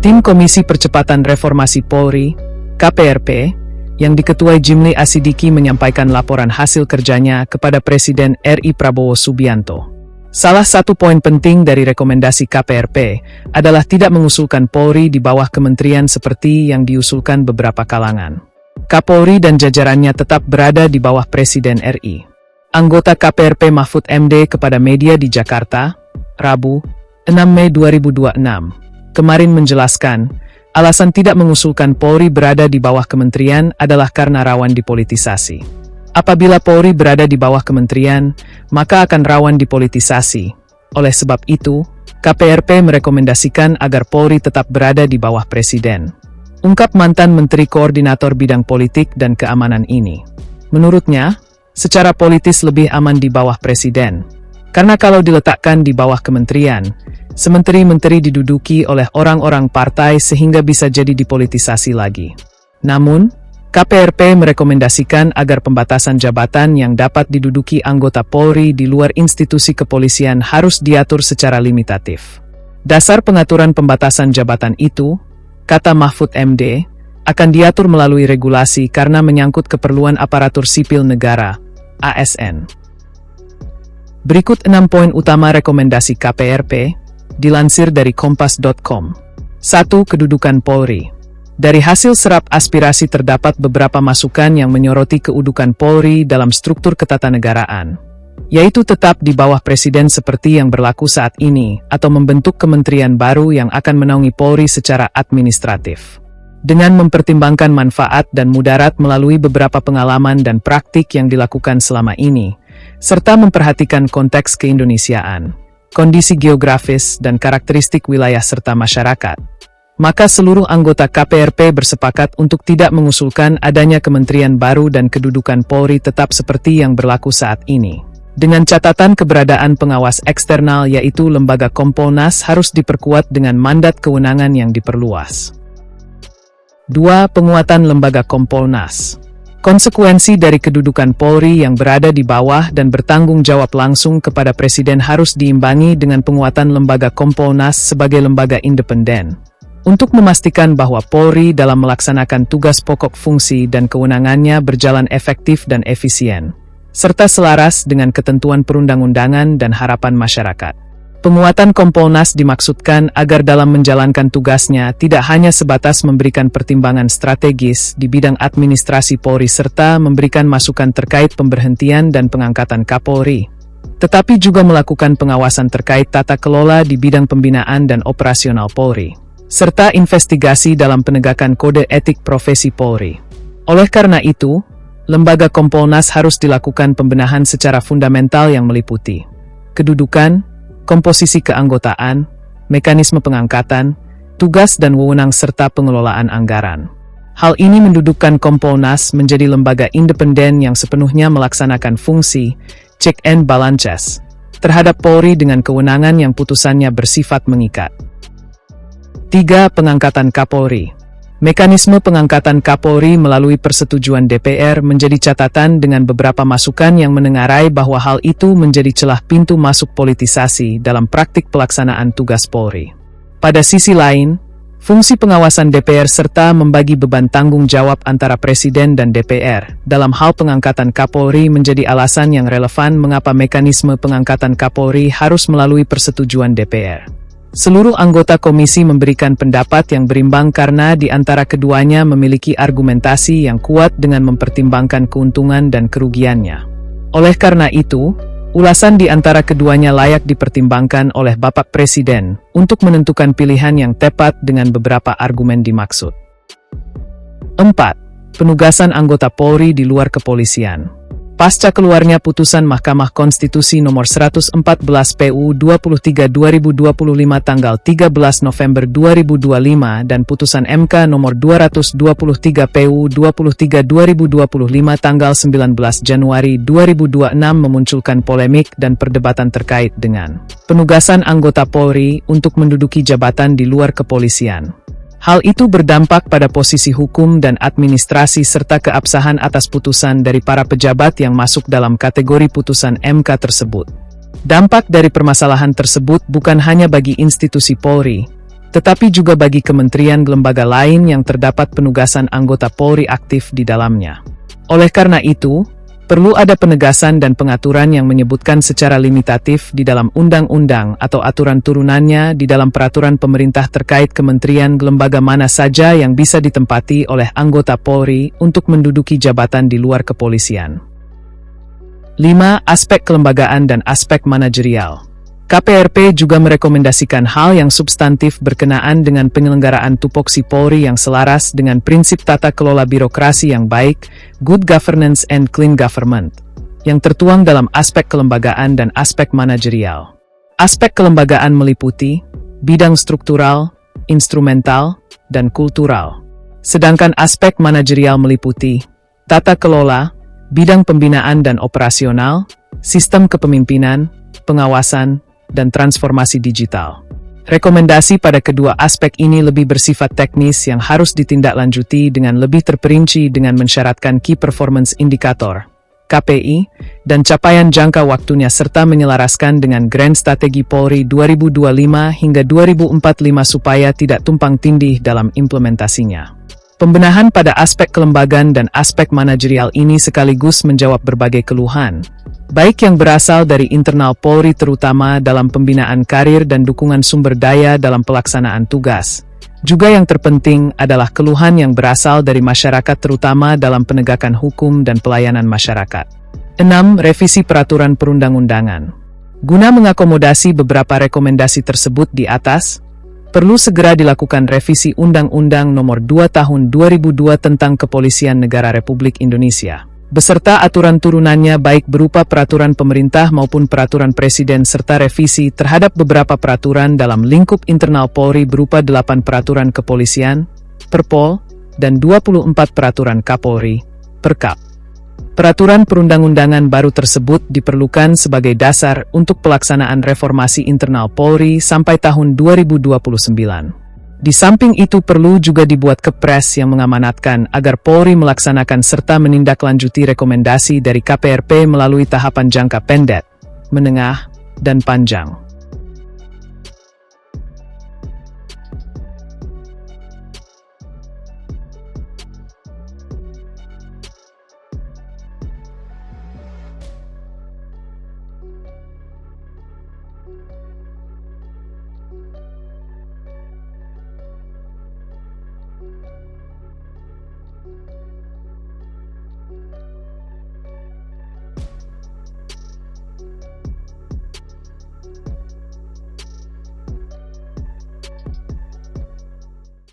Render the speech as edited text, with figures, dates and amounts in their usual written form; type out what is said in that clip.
Tim Komisi Percepatan Reformasi Polri, KPRP, yang diketuai Jimli Asidiki menyampaikan laporan hasil kerjanya kepada Presiden RI Prabowo Subianto. Salah satu poin penting dari rekomendasi KPRP adalah tidak mengusulkan Polri di bawah kementerian seperti yang diusulkan beberapa kalangan. Kapolri dan jajarannya tetap berada di bawah Presiden RI. Anggota KPRP Mahfud MD kepada media di Jakarta, Rabu, 6 Mei 2026. Kemarin menjelaskan, alasan tidak mengusulkan Polri berada di bawah kementerian adalah karena rawan dipolitisasi. Apabila Polri berada di bawah kementerian, maka akan rawan dipolitisasi. Oleh sebab itu, KPRP merekomendasikan agar Polri tetap berada di bawah Presiden. Ungkap mantan Menteri Koordinator Bidang Politik dan Keamanan ini. Menurutnya, secara politis lebih aman di bawah Presiden. Karena kalau diletakkan di bawah kementerian, sementeri-menteri diduduki oleh orang-orang partai sehingga bisa jadi dipolitisasi lagi. Namun, KPRP merekomendasikan agar pembatasan jabatan yang dapat diduduki anggota Polri di luar institusi kepolisian harus diatur secara limitatif. Dasar pengaturan pembatasan jabatan itu, kata Mahfud MD, akan diatur melalui regulasi karena menyangkut keperluan aparatur sipil negara, ASN. Berikut 6 poin utama rekomendasi KPRP, dilansir dari kompas.com. 1. Kedudukan Polri. Dari hasil serap aspirasi terdapat beberapa masukan yang menyoroti kedudukan Polri dalam struktur ketatanegaraan, yaitu tetap di bawah Presiden seperti yang berlaku saat ini, atau membentuk kementerian baru yang akan menaungi Polri secara administratif. Dengan mempertimbangkan manfaat dan mudarat melalui beberapa pengalaman dan praktik yang dilakukan selama ini, serta memperhatikan konteks keindonesiaan, kondisi geografis dan karakteristik wilayah serta masyarakat, maka seluruh anggota KPRP bersepakat untuk tidak mengusulkan adanya kementerian baru dan kedudukan Polri tetap seperti yang berlaku saat ini. Dengan catatan keberadaan pengawas eksternal yaitu lembaga Kompolnas harus diperkuat dengan mandat kewenangan yang diperluas. 2. Penguatan lembaga Kompolnas. Konsekuensi dari kedudukan Polri yang berada di bawah dan bertanggung jawab langsung kepada Presiden harus diimbangi dengan penguatan lembaga Kompolnas sebagai lembaga independen, untuk memastikan bahwa Polri dalam melaksanakan tugas pokok fungsi dan kewenangannya berjalan efektif dan efisien, serta selaras dengan ketentuan perundang-undangan dan harapan masyarakat. Penguatan Kompolnas dimaksudkan agar dalam menjalankan tugasnya tidak hanya sebatas memberikan pertimbangan strategis di bidang administrasi Polri serta memberikan masukan terkait pemberhentian dan pengangkatan Kapolri, tetapi juga melakukan pengawasan terkait tata kelola di bidang pembinaan dan operasional Polri, serta investigasi dalam penegakan kode etik profesi Polri. Oleh karena itu, lembaga Kompolnas harus dilakukan pembenahan secara fundamental yang meliputi kedudukan, komposisi keanggotaan, mekanisme pengangkatan, tugas dan wewenang serta pengelolaan anggaran. Hal ini mendudukkan Kompolnas menjadi lembaga independen yang sepenuhnya melaksanakan fungsi check and balances terhadap Polri dengan kewenangan yang putusannya bersifat mengikat. 3. Pengangkatan Kapolri. Mekanisme pengangkatan Kapolri melalui persetujuan DPR menjadi catatan dengan beberapa masukan yang menengarai bahwa hal itu menjadi celah pintu masuk politisasi dalam praktik pelaksanaan tugas Polri. Pada sisi lain, fungsi pengawasan DPR serta membagi beban tanggung jawab antara Presiden dan DPR dalam hal pengangkatan Kapolri menjadi alasan yang relevan mengapa mekanisme pengangkatan Kapolri harus melalui persetujuan DPR. Seluruh anggota komisi memberikan pendapat yang berimbang karena di antara keduanya memiliki argumentasi yang kuat dengan mempertimbangkan keuntungan dan kerugiannya. Oleh karena itu, ulasan di antara keduanya layak dipertimbangkan oleh Bapak Presiden untuk menentukan pilihan yang tepat dengan beberapa argumen dimaksud. 4. Penugasan anggota Polri di luar kepolisian. Pasca keluarnya putusan Mahkamah Konstitusi nomor 114 PU 23/2025 tanggal 13 November 2025 dan putusan MK nomor 223 PU 23/2025 tanggal 19 Januari 2026 memunculkan polemik dan perdebatan terkait dengan penugasan anggota Polri untuk menduduki jabatan di luar kepolisian. Hal itu berdampak pada posisi hukum dan administrasi serta keabsahan atas putusan dari para pejabat yang masuk dalam kategori putusan MK tersebut. Dampak dari permasalahan tersebut bukan hanya bagi institusi Polri, tetapi juga bagi kementerian lembaga lain yang terdapat penugasan anggota Polri aktif di dalamnya. Oleh karena itu, perlu ada penegasan dan pengaturan yang menyebutkan secara limitatif di dalam undang-undang atau aturan turunannya di dalam peraturan pemerintah terkait kementerian lembaga mana saja yang bisa ditempati oleh anggota Polri untuk menduduki jabatan di luar kepolisian. 5. Aspek kelembagaan dan aspek manajerial. KPRP juga merekomendasikan hal yang substantif berkenaan dengan penyelenggaraan tupoksi Polri yang selaras dengan prinsip tata kelola birokrasi yang baik, good governance and clean government, yang tertuang dalam aspek kelembagaan dan aspek manajerial. Aspek kelembagaan meliputi bidang struktural, instrumental, dan kultural. Sedangkan aspek manajerial meliputi tata kelola, bidang pembinaan dan operasional, sistem kepemimpinan, pengawasan, dan transformasi digital. Rekomendasi pada kedua aspek ini lebih bersifat teknis yang harus ditindaklanjuti dengan lebih terperinci dengan mensyaratkan Key Performance Indicator, KPI, dan capaian jangka waktunya serta menyelaraskan dengan Grand Strategi Polri 2025 hingga 2045 supaya tidak tumpang tindih dalam implementasinya. Pembenahan pada aspek kelembagaan dan aspek manajerial ini sekaligus menjawab berbagai keluhan, baik yang berasal dari internal Polri terutama dalam pembinaan karir dan dukungan sumber daya dalam pelaksanaan tugas. Juga yang terpenting adalah keluhan yang berasal dari masyarakat terutama dalam penegakan hukum dan pelayanan masyarakat. 6. Revisi peraturan perundang-undangan. Guna mengakomodasi beberapa rekomendasi tersebut di atas, perlu segera dilakukan revisi Undang-Undang Nomor 2 Tahun 2002 tentang Kepolisian Negara Republik Indonesia, beserta aturan turunannya baik berupa peraturan pemerintah maupun peraturan presiden serta revisi terhadap beberapa peraturan dalam lingkup internal Polri berupa 8 peraturan kepolisian, Perpol, dan 24 peraturan Kapolri, Perkap. Peraturan perundang-undangan baru tersebut diperlukan sebagai dasar untuk pelaksanaan reformasi internal Polri sampai tahun 2029. Di samping itu perlu juga dibuat kepres yang mengamanatkan agar Polri melaksanakan serta menindaklanjuti rekomendasi dari KPRP melalui tahapan jangka pendek, menengah, dan panjang.